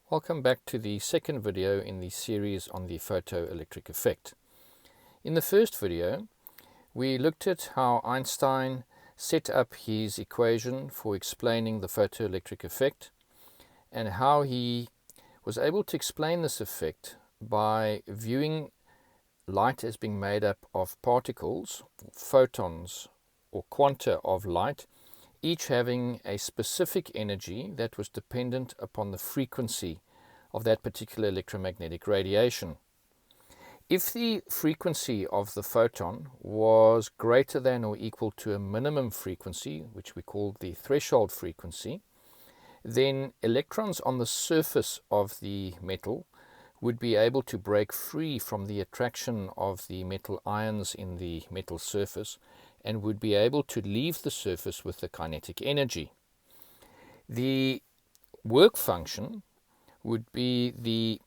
Welcome back to the second video in the series on the photoelectric effect. In the first video, we looked at how Einstein set up his equation for explaining the photoelectric effect and how he was able to explain this effect by viewing light as being made up of particles, photons or quanta of light, each having a specific energy that was dependent upon the frequency of that particular electromagnetic radiation. If the frequency of the photon was greater than or equal to a minimum frequency, which we call the threshold frequency, then electrons on the surface of the metal would be able to break free from the attraction of the metal ions in the metal surface and would be able to leave the surface with the kinetic energy. The work function would be the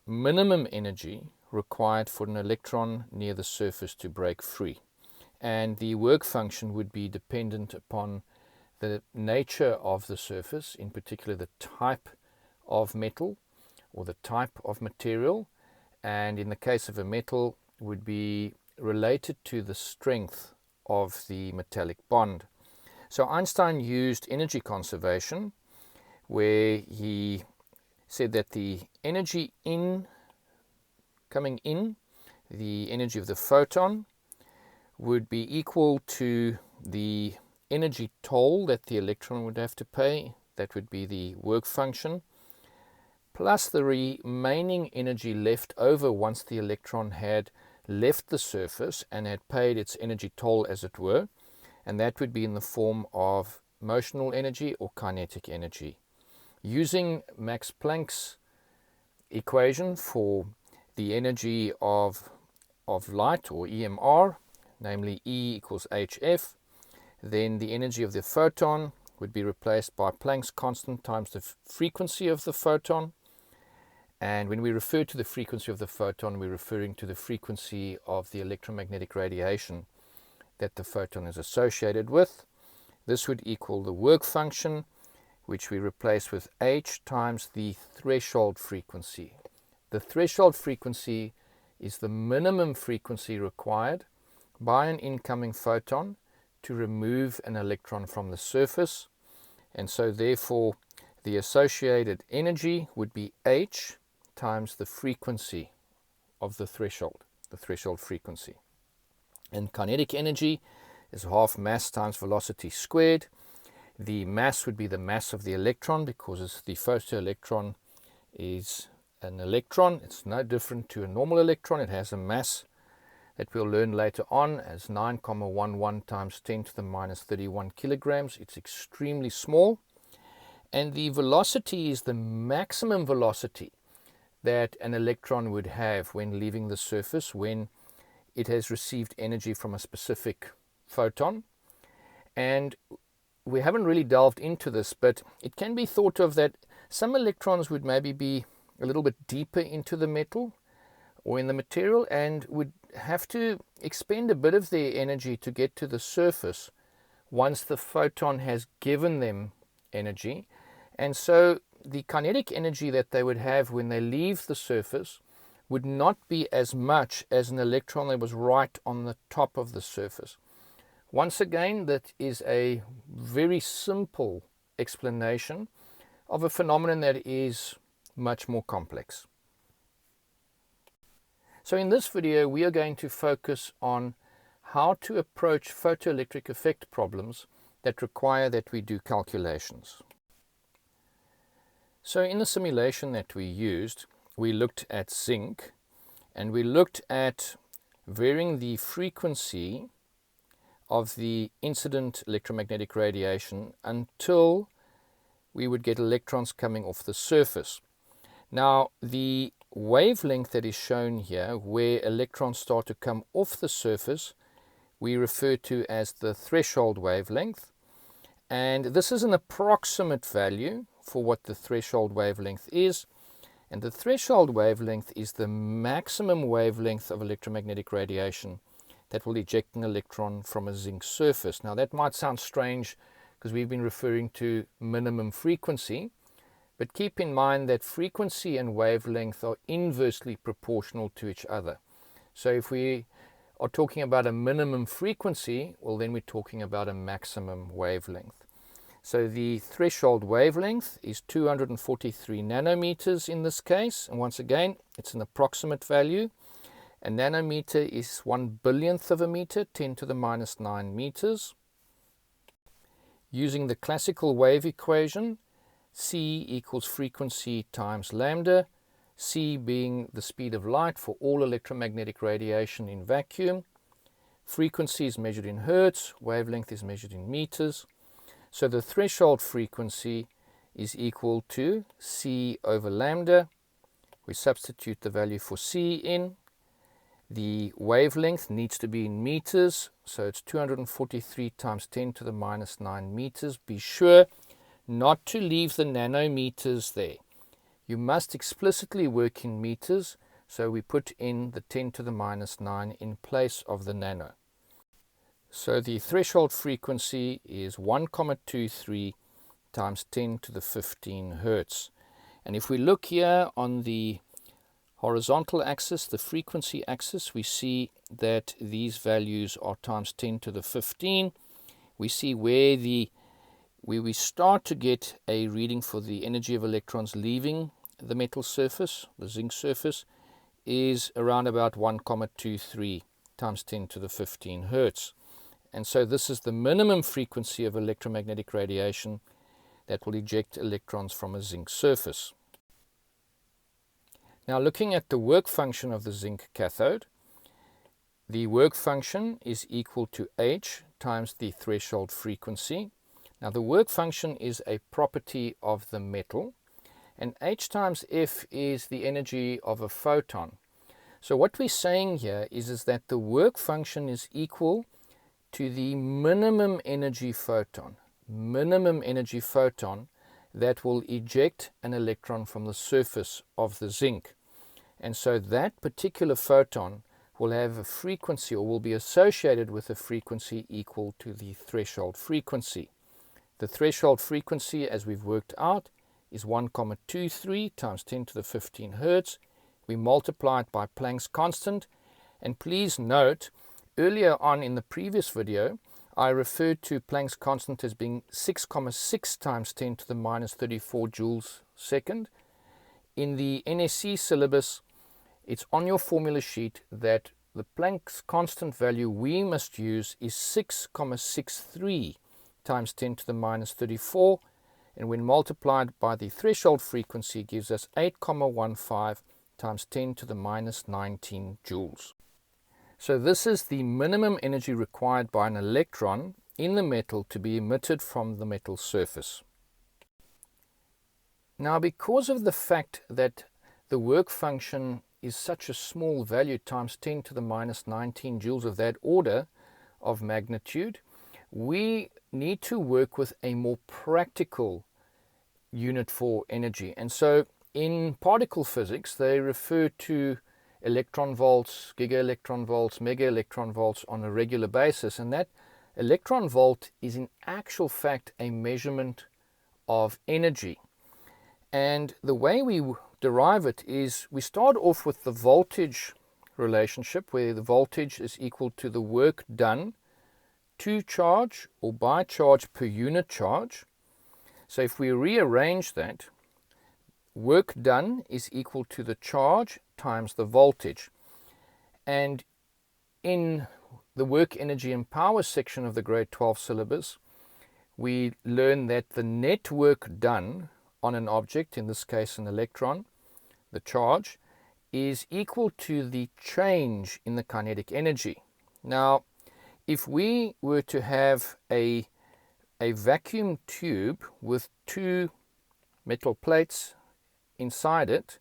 minimum energy required for an electron near the surface to break free. And the work function would be dependent upon the nature of the surface, in particular the type of metal or the type of material, and in the case of a metal would be related to the strength of the metallic bond. So Einstein used energy conservation, where he said that the energy coming in, the energy of the photon, would be equal to the energy toll that the electron would have to pay. That would be the work function, plus the remaining energy left over once the electron had left the surface and had paid its energy toll, as it were, and that would be in the form of motional energy or kinetic energy. Using Max Planck's equation for the energy of light, or EMR, namely E equals hf, then the energy of the photon would be replaced by Planck's constant times the frequency of the photon. And when we refer to the frequency of the photon, we're referring to the frequency of the electromagnetic radiation that the photon is associated with. This would equal the work function, which we replace with h times the threshold frequency. The threshold frequency is the minimum frequency required by an incoming photon to remove an electron from the surface, and so therefore the associated energy would be h times the frequency of the threshold frequency. And kinetic energy is half mass times velocity squared. The mass would be the mass of the electron, because the photoelectron is an electron. It's no different to a normal electron. It has a mass that we'll learn later on as 9,11 times 10 to the minus 31 kilograms. It's extremely small. And the velocity is the maximum velocity that an electron would have when leaving the surface, when it has received energy from a specific photon. And we haven't really delved into this, but it can be thought of that some electrons would maybe be a little bit deeper into the metal or in the material and would have to expend a bit of their energy to get to the surface once the photon has given them energy. And so the kinetic energy that they would have when they leave the surface would not be as much as an electron that was right on the top of the surface. Once again, that is a very simple explanation of a phenomenon that is much more complex. So in this video, we are going to focus on how to approach photoelectric effect problems that require that we do calculations. So in the simulation that we used, we looked at zinc, and we looked at varying the frequency of the incident electromagnetic radiation until we would get electrons coming off the surface. Now, the wavelength that is shown here, where electrons start to come off the surface, we refer to as the threshold wavelength. And this is an approximate value for what the threshold wavelength is. And the threshold wavelength is the maximum wavelength of electromagnetic radiation that will eject an electron from a zinc surface. Now that might sound strange because we've been referring to minimum frequency, But keep in mind that frequency and wavelength are inversely proportional to each other. So if we are talking about a minimum frequency, well, then we're talking about a maximum wavelength. So the threshold wavelength is 243 nanometers in this case. And once again, it's an approximate value. A nanometer is 1/1000th of a meter, 10 to the minus 9 meters. Using the classical wave equation, C equals frequency times lambda, C being the speed of light for all electromagnetic radiation in vacuum. Frequency is measured in hertz, wavelength is measured in meters. So the threshold frequency is equal to C over lambda. We substitute the value for C in. The wavelength needs to be in meters, so it's 243 times 10 to the minus 9 meters. Be sure not to leave the nanometers there. You must explicitly work in meters, so we put in the 10 to the minus 9 in place of the nano. So the threshold frequency is 1,23 times 10 to the 15 hertz. And if we look here on the horizontal axis, the frequency axis, we see that these values are times 10 to the 15. We see where we start to get a reading for the energy of electrons leaving the metal surface, the zinc surface, is around about 1,23 times 10 to the 15 hertz. And so this is the minimum frequency of electromagnetic radiation that will eject electrons from a zinc surface. Now looking at the work function of the zinc cathode, the work function is equal to H times the threshold frequency. Now the work function is a property of the metal, and H times F is the energy of a photon. So what we're saying here is that the work function is equal to the minimum energy photon that will eject an electron from the surface of the zinc. And so that particular photon will have a frequency, or will be associated with a frequency equal to the threshold frequency. The threshold frequency, as we've worked out, is 1,23 times 10 to the 15 hertz. We multiply it by Planck's constant. And please note, earlier on in the previous video, I referred to Planck's constant as being 6,6 times 10 to the minus 34 joules second. In the NSC syllabus, it's on your formula sheet that the Planck's constant value we must use is 6,63 times 10 to the minus 34, and when multiplied by the threshold frequency gives us 8,15 times 10 to the minus 19 joules. So this is the minimum energy required by an electron in the metal to be emitted from the metal surface. Now, because of the fact that the work function is such a small value, times 10 to the minus 19 joules, of that order of magnitude, we need to work with a more practical unit for energy. And so in particle physics, they refer to electron volts, giga-electron volts, mega-electron volts on a regular basis. And that electron volt is in actual fact a measurement of energy. And the way we derive it is we start off with the voltage relationship, where the voltage is equal to the work done to charge or by charge per unit charge. So if we rearrange that, work done is equal to the charge times the voltage. And in the work, energy and power section of the grade 12 syllabus, we learn that the net work done on an object, in this case an electron, the charge, is equal to the change in the kinetic energy. Now, if we were to have a vacuum tube with two metal plates inside it,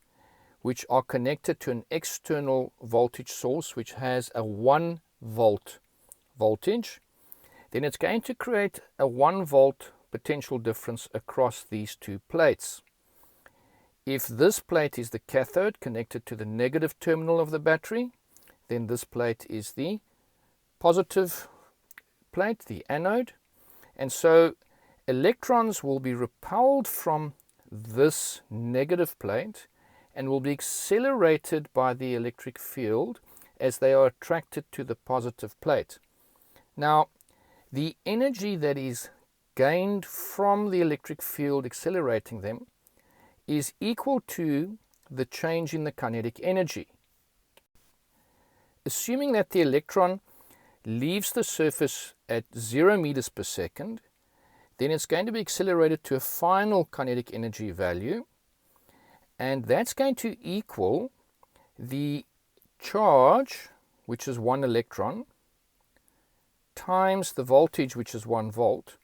which are connected to an external voltage source which has a 1 volt voltage, then it's going to create a 1 volt potential difference across these two plates. If this plate is the cathode connected to the negative terminal of the battery, then this plate is the positive plate, the anode. And so electrons will be repelled from this negative plate and will be accelerated by the electric field as they are attracted to the positive plate. Now, the energy that is gained from the electric field accelerating them is equal to the change in the kinetic energy. Assuming that the electron leaves the surface at 0 meters per second, then it's going to be accelerated to a final kinetic energy value, and that's going to equal the charge, which is 1 electron, times the voltage, which is 1 volt.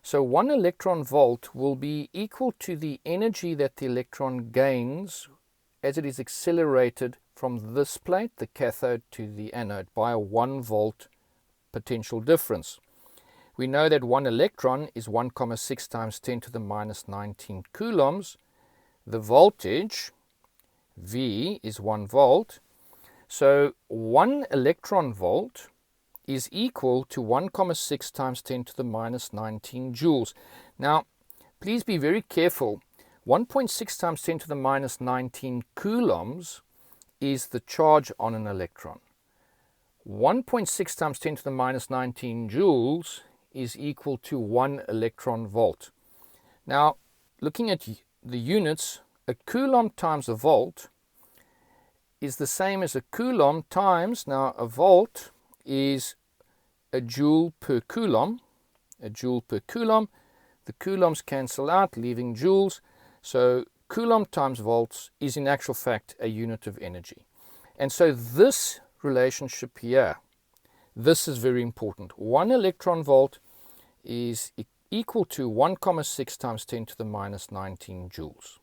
So 1 electron volt will be equal to the energy that the electron gains as it is accelerated from this plate, the cathode, to the anode by a 1 volt potential difference. We know that 1 electron is 1,6 times 10 to the minus 19 coulombs. The voltage, V, is 1 volt. So 1 electron volt is equal to 1,6 times 10 to the minus 19 joules. Now, please be very careful. 1.6 times 10 to the minus 19 coulombs is the charge on an electron. 1.6 times 10 to the minus 19 joules is equal to 1 electron volt. Now, looking at the units, a coulomb times a volt is the same as a coulomb times, now a volt is a joule per coulomb. A joule per coulomb. The coulombs cancel out, leaving joules. So coulomb times volts is in actual fact a unit of energy. And so this relationship here, this is very important. 1 electron volt is equal to 1,6 times 10 to the minus 19 joules.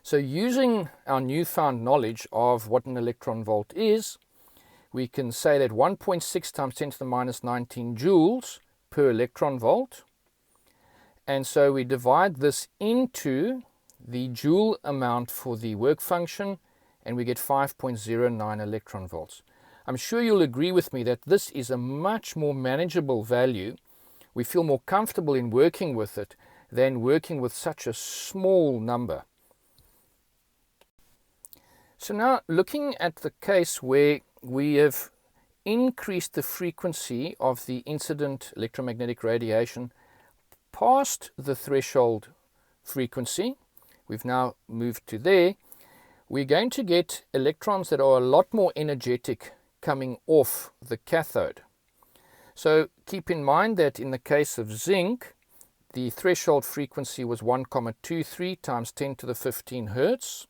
So using our newfound knowledge of what an electron volt is, we can say that 1.6 times 10 to the minus 19 joules per electron volt. And so we divide this into the joule amount for the work function, and we get 5.09 electron volts. I'm sure you'll agree with me that this is a much more manageable value. We feel more comfortable in working with it than working with such a small number. So now, looking at the case where we have increased the frequency of the incident electromagnetic radiation past the threshold frequency, we've now moved to there, we're going to get electrons that are a lot more energetic coming off the cathode. So keep in mind that in the case of zinc, the threshold frequency was 1,23 times 10 to the 15 hertz.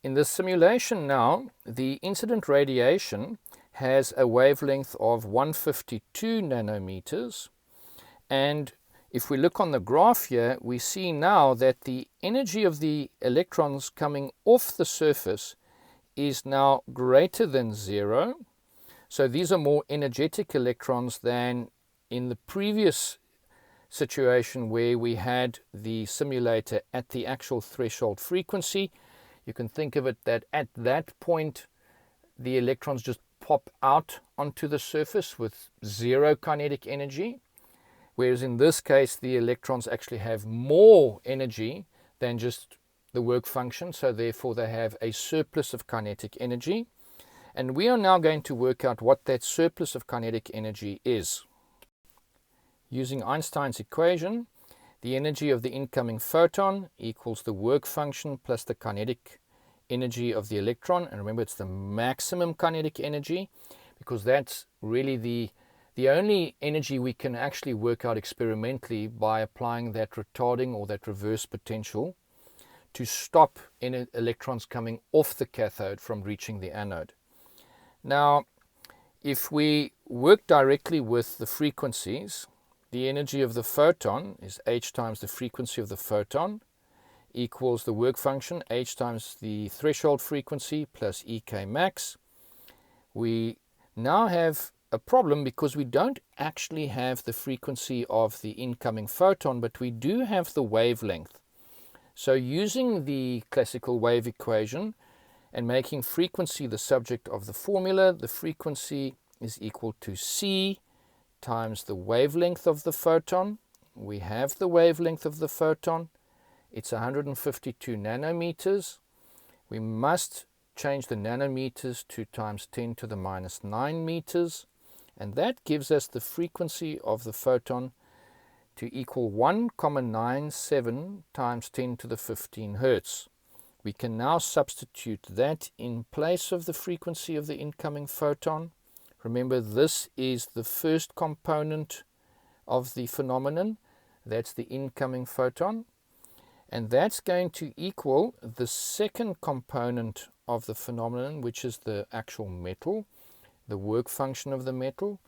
In this simulation now, the incident radiation has a wavelength of 152 nanometers, and if we look on the graph here, we see now that the energy of the electrons coming off the surface is now greater than 0. So these are more energetic electrons than in the previous situation where we had the simulator at the actual threshold frequency. You can think of it that at that point the electrons just pop out onto the surface with 0 kinetic energy, whereas in this case the electrons actually have more energy than just the work function, so therefore they have a surplus of kinetic energy. And we are now going to work out what that surplus of kinetic energy is. Using Einstein's equation, the energy of the incoming photon equals the work function plus the kinetic energy of the electron. And remember, it's the maximum kinetic energy, because that's really the only energy we can actually work out experimentally by applying that retarding or that reverse potential to stop electrons coming off the cathode from reaching the anode. Now, if we work directly with the frequencies, the energy of the photon is h times the frequency of the photon equals the work function h times the threshold frequency plus Ek max. We now have a problem because we don't actually have the frequency of the incoming photon, but we do have the wavelength. So using the classical wave equation and making frequency the subject of the formula, the frequency is equal to c times the wavelength of the photon, we have the wavelength of the photon. It's 152 nanometers. We must change the nanometers to times 10 to the minus 9 meters, and that gives us the frequency of the photon to equal 1,97 times 10 to the 15 hertz. We can now substitute that in place of the frequency of the incoming photon. Remember, this is the first component of the phenomenon. That's the incoming photon. And that's going to equal the second component of the phenomenon, which is the actual metal, the work function of the metal.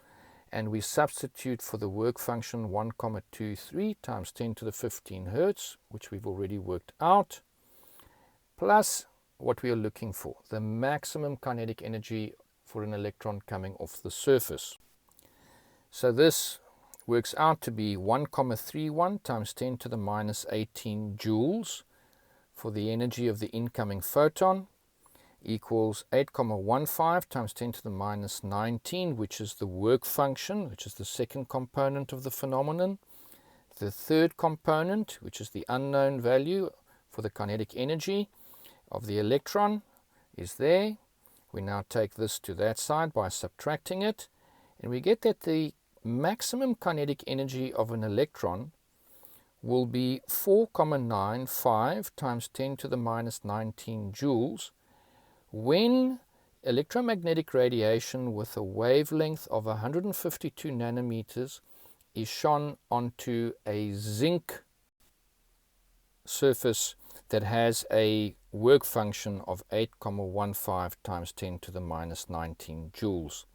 And we substitute for the work function 1,23 times 10 to the 15 hertz, which we've already worked out, plus what we are looking for, the maximum kinetic energy for an electron coming off the surface. So this works out to be 1,31 times 10 to the minus 18 joules for the energy of the incoming photon, equals 8,15 times 10 to the minus 19, which is the work function, which is the second component of the phenomenon. The third component, which is the unknown value for the kinetic energy of the electron, is there. We now take this to that side by subtracting it, and we get that the maximum kinetic energy of an electron will be 4,95 times 10 to the minus 19 joules when electromagnetic radiation with a wavelength of 152 nanometers is shone onto a zinc surface that has a work function of 8,15 times 10 to the minus 19 joules.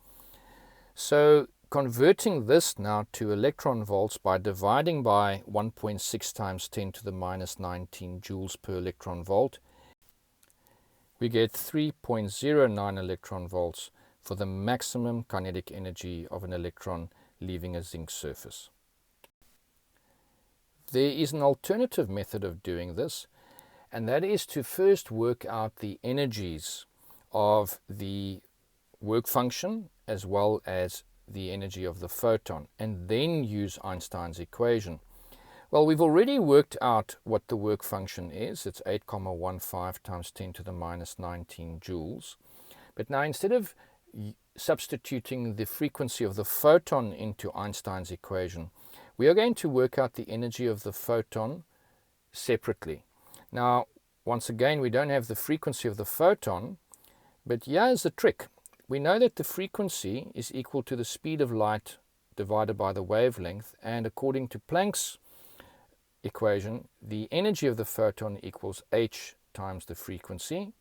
So converting this now to electron volts by dividing by 1.6 times 10 to the minus 19 joules per electron volt, we get 3.09 electron volts for the maximum kinetic energy of an electron leaving a zinc surface. There is an alternative method of doing this, and that is to first work out the energies of the work function as well as the energy of the photon, and then use Einstein's equation. Well, we've already worked out what the work function is. It's 8,15 times 10 to the minus 19 joules. But now, instead of substituting the frequency of the photon into Einstein's equation, we are going to work out the energy of the photon separately. Now, once again, we don't have the frequency of the photon, but here's the trick. We know that the frequency is equal to the speed of light divided by the wavelength, and according to Planck's equation, the energy of the photon equals h times the frequency.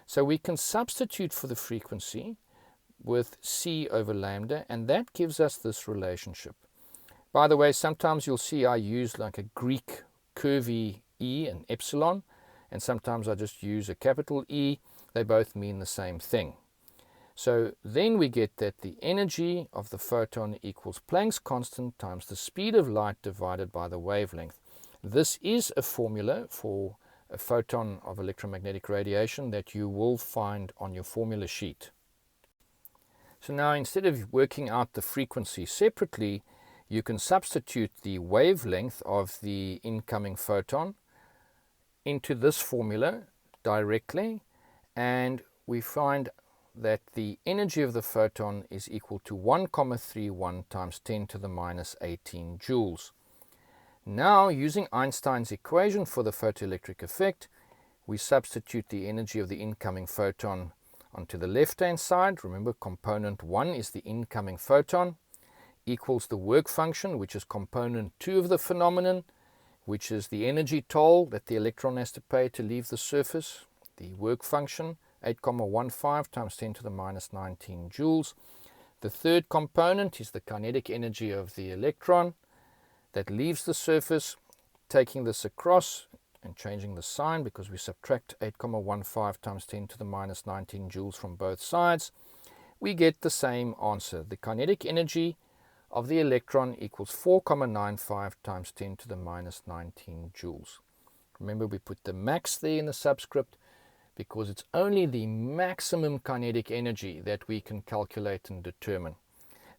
So we can substitute for the frequency with c over lambda, and that gives us this relationship. By the way, sometimes you'll see I use like a Greek curvy e and epsilon, and sometimes I just use a capital E. They both mean the same thing. So then we get that the energy of the photon equals Planck's constant times the speed of light divided by the wavelength. This is a formula for a photon of electromagnetic radiation that you will find on your formula sheet. So now, instead of working out the frequency separately, you can substitute the wavelength of the incoming photon into this formula directly, and we find that the energy of the photon is equal to 1,31 times 10 to the minus 18 joules. Now, using Einstein's equation for the photoelectric effect, we substitute the energy of the incoming photon onto the left-hand side. Remember, component 1 is the incoming photon, equals the work function, which is component 2 of the phenomenon, which is the energy toll that the electron has to pay to leave the surface, the work function, 8,15 times 10 to the minus 19 joules. The third component is the kinetic energy of the electron that leaves the surface. Taking this across and changing the sign, because we subtract 8,15 times 10 to the minus 19 joules from both sides, we get the same answer. The kinetic energy of the electron equals 4,95 times 10 to the minus 19 joules. Remember, we put the max there in the subscript because it's only the maximum kinetic energy that we can calculate and determine.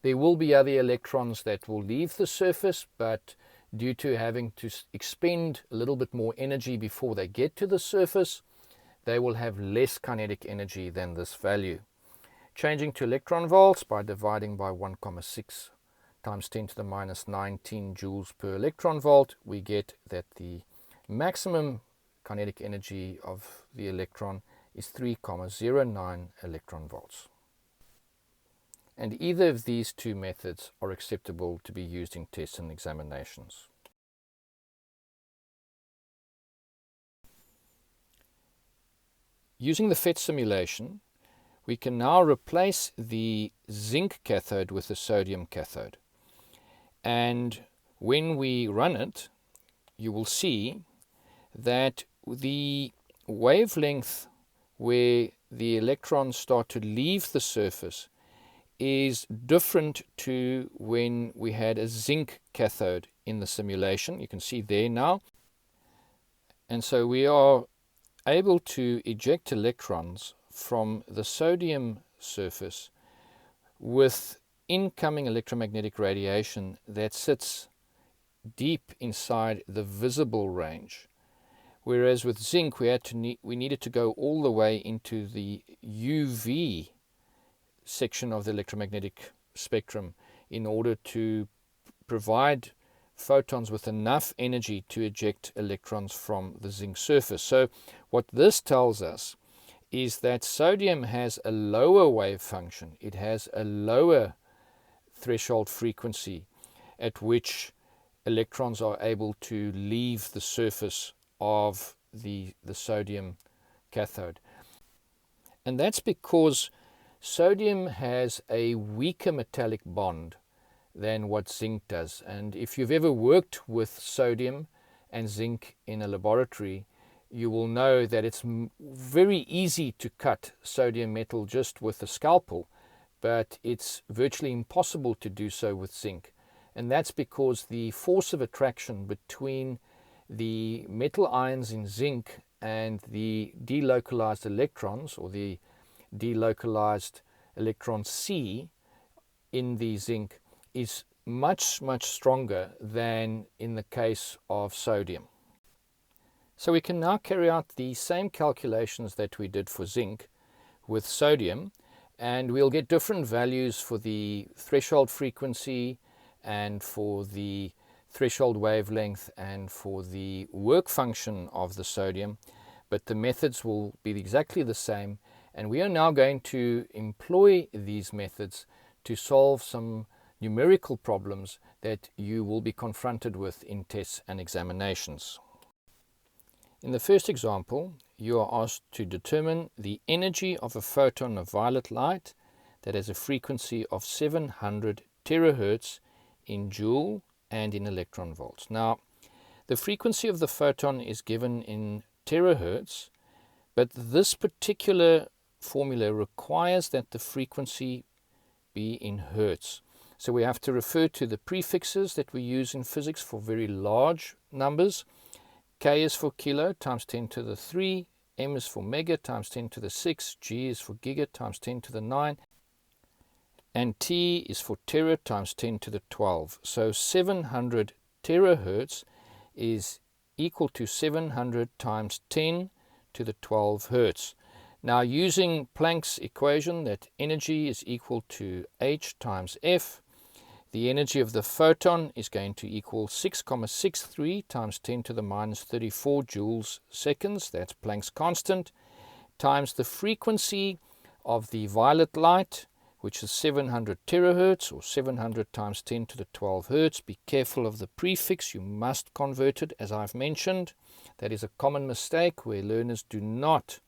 There will be other electrons that will leave the surface, but due to having to expend a little bit more energy before they get to the surface, they will have less kinetic energy than this value. Changing to electron volts by dividing by 1,6 times 10 to the minus 19 joules per electron volt, we get that the maximum kinetic energy of the electron is 3,09 electron volts. And either of these two methods are acceptable to be used in tests and examinations. Using the PhET simulation, we can now replace the zinc cathode with the sodium cathode. And when we run it, you will see that the wavelength where the electrons start to leave the surface is different to when we had a zinc cathode in the simulation. You can see there now. And so we are able to eject electrons from the sodium surface with incoming electromagnetic radiation that sits deep inside the visible range. Whereas with zinc we needed to go all the way into the UV section of the electromagnetic spectrum in order to provide photons with enough energy to eject electrons from the zinc surface. So what this tells us is that sodium has a lower wave function. It has a lower threshold frequency at which electrons are able to leave the surface of the sodium cathode. And that's because sodium has a weaker metallic bond than what zinc does. And if you've ever worked with sodium and zinc in a laboratory, you will know that it's very easy to cut sodium metal just with a scalpel, but it's virtually impossible to do so with zinc. And that's because the force of attraction between the metal ions in zinc and the delocalized electrons, or the delocalized electron C in the zinc, is much, much stronger than in the case of sodium. So we can now carry out the same calculations that we did for zinc with sodium, and we'll get different values for the threshold frequency and for the threshold wavelength and for the work function of the sodium, but the methods will be exactly the same. And we are now going to employ these methods to solve some numerical problems that you will be confronted with in tests and examinations. In the first example, you are asked to determine the energy of a photon of violet light that has a frequency of 700 terahertz in joule and in electron volts. Now, the frequency of the photon is given in terahertz, but this particular formula requires that the frequency be in hertz. So we have to refer to the prefixes that we use in physics for very large numbers. K is for kilo times 10 to the 3, M is for mega times 10 to the 6, G is for giga times 10 to the 9, and T is for tera times 10 to the 12. So 700 terahertz is equal to 700 times 10 to the 12 hertz. Now, using Planck's equation that energy is equal to H times F, the energy of the photon is going to equal 6,63 times 10 to the minus 34 joules seconds, that's Planck's constant, times the frequency of the violet light, which is 700 terahertz, or 700 times 10 to the 12 hertz. Be careful of the prefix, you must convert it, as I've mentioned. That is a common mistake where learners do not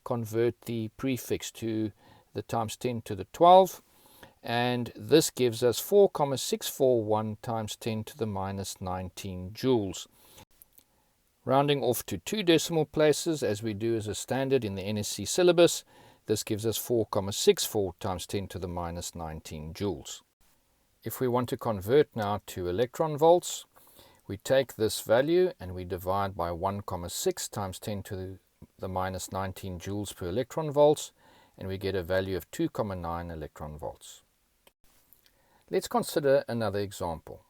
convert the prefix to the times 10 to the 12. And this gives us 4,641 times 10 to the minus 19 joules. Rounding off to 2 decimal places, as we do as a standard in the NSC syllabus, this gives us 4,64 times 10 to the minus 19 joules. If we want to convert now to electron volts, we take this value and we divide by 1,6 times 10 to the minus 19 joules per electron volts, and we get a value of 2,9 electron volts. Let's consider another example.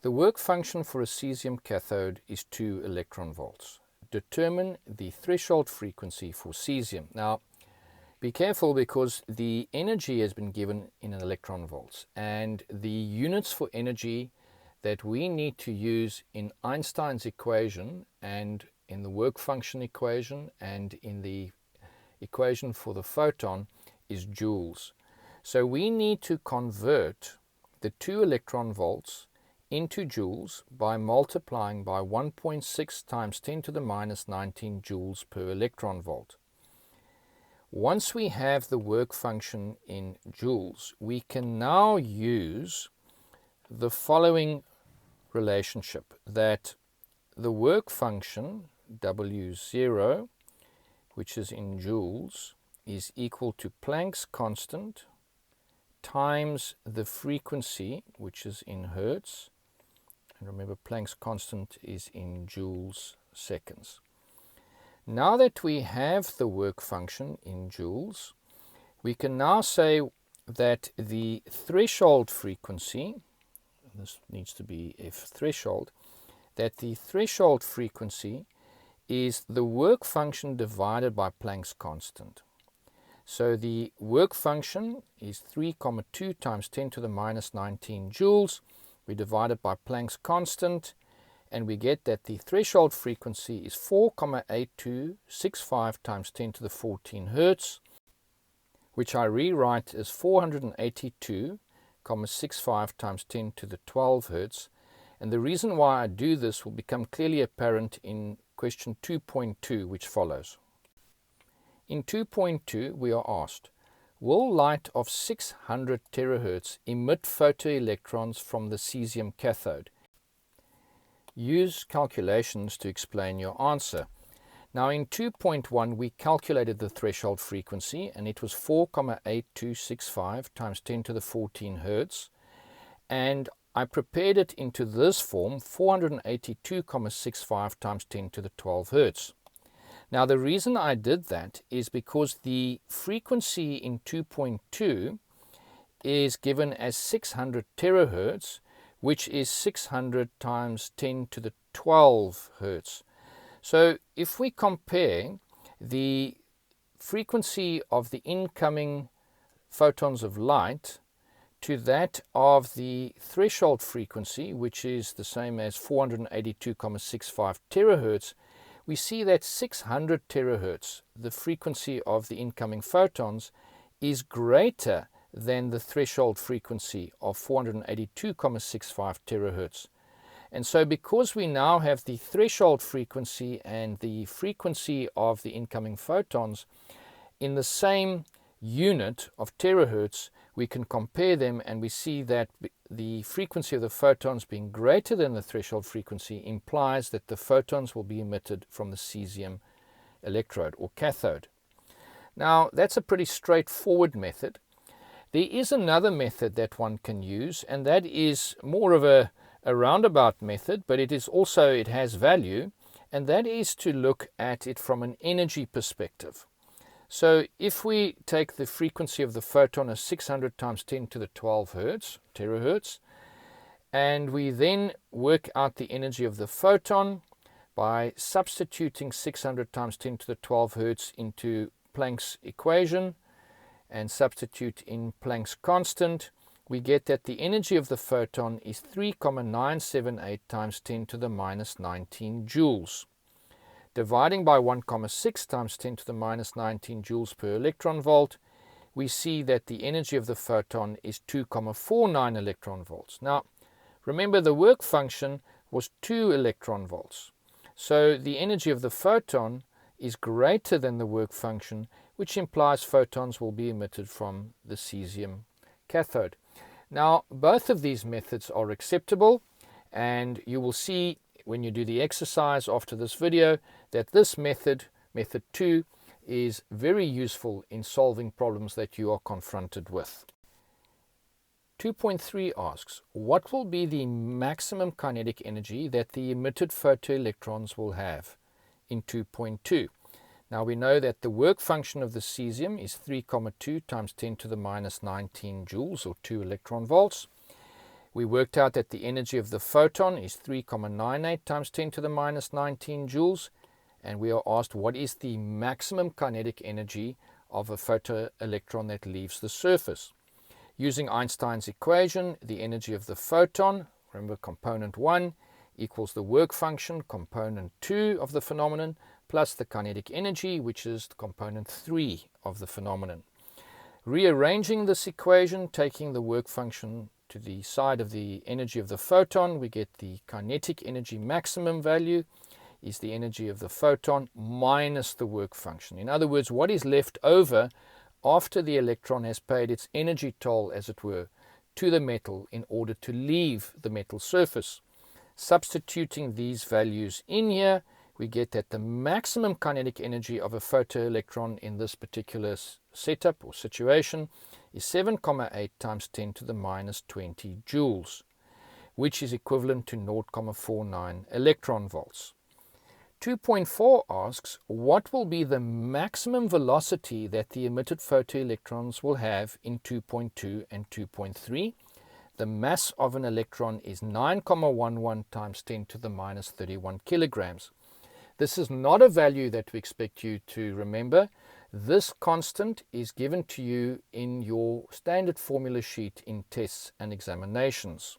The work function for a cesium cathode is 2 electron volts. Determine the threshold frequency for cesium. Now, be careful because the energy has been given in electron volts, and the units for energy that we need to use in Einstein's equation and in the work function equation and in the equation for the photon is joules. So we need to convert the 2 electron volts into joules by multiplying by 1.6 times 10 to the minus 19 joules per electron volt. Once we have the work function in joules, we can now use the following relationship, that the work function W0, which is in joules, is equal to Planck's constant times the frequency, which is in hertz, and remember Planck's constant is in joules seconds. Now that we have the work function in joules, we can now say that the threshold frequency, this needs to be F threshold, that the threshold frequency is the work function divided by Planck's constant. So the work function is 3,2 times 10 to the minus 19 joules. We divide it by Planck's constant, and we get that the threshold frequency is 4,8265 times 10 to the 14 hertz, which I rewrite as 482,65 times 10 to the 12 hertz. And the reason why I do this will become clearly apparent in question 2.2, which follows. In 2.2, we are asked, will light of 600 terahertz emit photoelectrons from the cesium cathode? Use calculations to explain your answer. Now in 2.1 we calculated the threshold frequency, and it was 4,8265 times 10 to the 14 hertz, and I prepared it into this form, 482,65 times 10 to the 12 hertz. Now the reason I did that is because the frequency in 2.2 is given as 600 terahertz, which is 600 times 10 to the 12 hertz. So if we compare the frequency of the incoming photons of light to that of the threshold frequency, which is the same as 482,65 terahertz, we see that 600 terahertz, the frequency of the incoming photons, is greater than the threshold frequency of 482,65 terahertz. And so because we now have the threshold frequency and the frequency of the incoming photons in the same unit of terahertz, we can compare them, and we see that the frequency of the photons being greater than the threshold frequency implies that the photons will be emitted from the cesium electrode or cathode. Now that's a pretty straightforward method. There is another method that one can use, and that is more of a roundabout method, but it has value, and that is to look at it from an energy perspective. So if we take the frequency of the photon as 600 times 10 to the 12 terahertz, and we then work out the energy of the photon by substituting 600 times 10 to the 12 hertz into Planck's equation and substitute in Planck's constant, we get that the energy of the photon is 3,978 times 10 to the minus 19 joules. Dividing by 1,6 times 10 to the minus 19 joules per electron volt, we see that the energy of the photon is 2,49 electron volts. Now, remember the work function was 2 electron volts. So the energy of the photon is greater than the work function, which implies photons will be emitted from the cesium cathode. Now, both of these methods are acceptable, and you will see when you do the exercise after this video that this method, method 2, is very useful in solving problems that you are confronted with. 2.3 asks, what will be the maximum kinetic energy that the emitted photoelectrons will have in 2.2? Now we know that the work function of the cesium is 3,2 times 10 to the minus 19 joules, or 2 electron volts. We worked out that the energy of the photon is 3,98 times 10 to the minus 19 joules, and we are asked what is the maximum kinetic energy of a photoelectron that leaves the surface. Using Einstein's equation, the energy of the photon, remember component 1, equals the work function, component 2 of the phenomenon, plus the kinetic energy, which is component 3 of the phenomenon. Rearranging this equation, taking the work function to the side of the energy of the photon, we get the kinetic energy maximum value is the energy of the photon minus the work function. In other words, what is left over after the electron has paid its energy toll, as it were, to the metal in order to leave the metal surface. Substituting these values in here, we get that the maximum kinetic energy of a photoelectron in this particular setup or situation is 7,8 times 10 to the minus 20 joules, which is equivalent to 0,49 electron volts. 2.4 asks, what will be the maximum velocity that the emitted photoelectrons will have in 2.2 and 2.3? The mass of an electron is 9,11 times 10 to the minus 31 kilograms. This is not a value that we expect you to remember. This constant is given to you in your standard formula sheet in tests and examinations.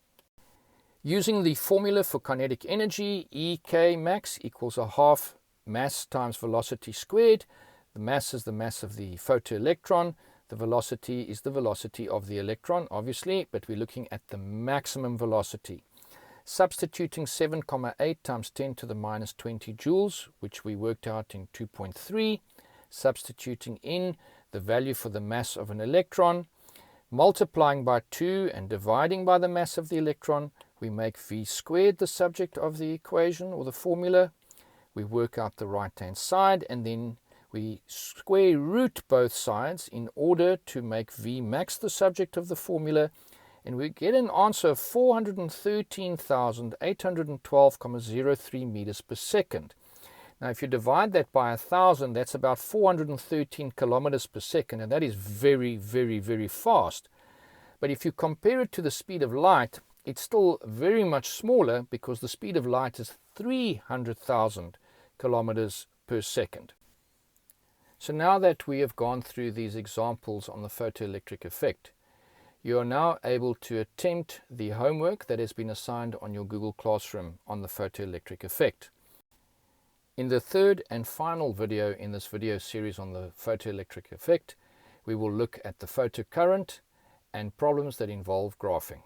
Using the formula for kinetic energy, EK max equals a half mass times velocity squared. The mass is the mass of the photoelectron. The velocity is the velocity of the electron, obviously, but we're looking at the maximum velocity. Substituting 7,8 times 10 to the minus 20 joules, which we worked out in 2.3, substituting in the value for the mass of an electron, multiplying by 2 and dividing by the mass of the electron, we make v squared the subject of the equation or the formula. We work out the right-hand side, and then we square root both sides in order to make v max the subject of the formula, and we get an answer of 413,812,03 meters per second. Now, if you divide that by 1,000, that's about 413 kilometers per second, and that is very, very, very fast. But if you compare it to the speed of light, it's still very much smaller because the speed of light is 300,000 kilometers per second. So now that we have gone through these examples on the photoelectric effect, you are now able to attempt the homework that has been assigned on your Google Classroom on the photoelectric effect. In the third and final video in this video series on the photoelectric effect, we will look at the photocurrent and problems that involve graphing.